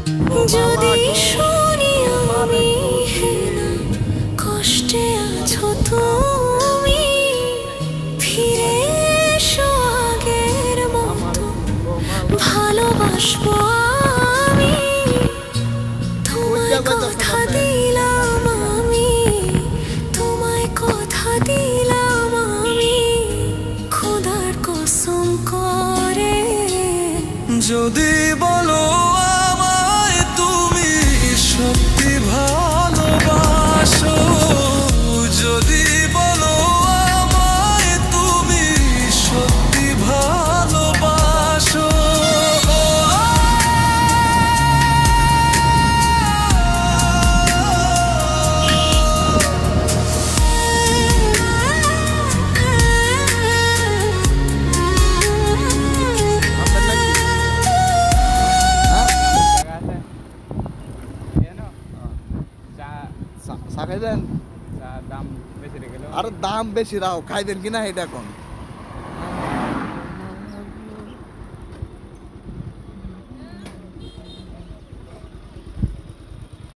যদি শুনি আমি হেনা কষ্টে আছো তুমি, ফিরে এসো আগের মতো ভালোবাসবো আমি। তোমায় কথা দিলাম আমি, তোমায় কথা দিলাম আমি, খোদার কসম করে। যদি বলো আমায় তুমি সত্যি ভালোবাসো, যদি বলো আমায় তুমি সত্যি ভালোবাসো, খাইবেন? দাম বেশি রেখে আর দাম বেশি রাও, খাইবেন কিনা এটা কোন?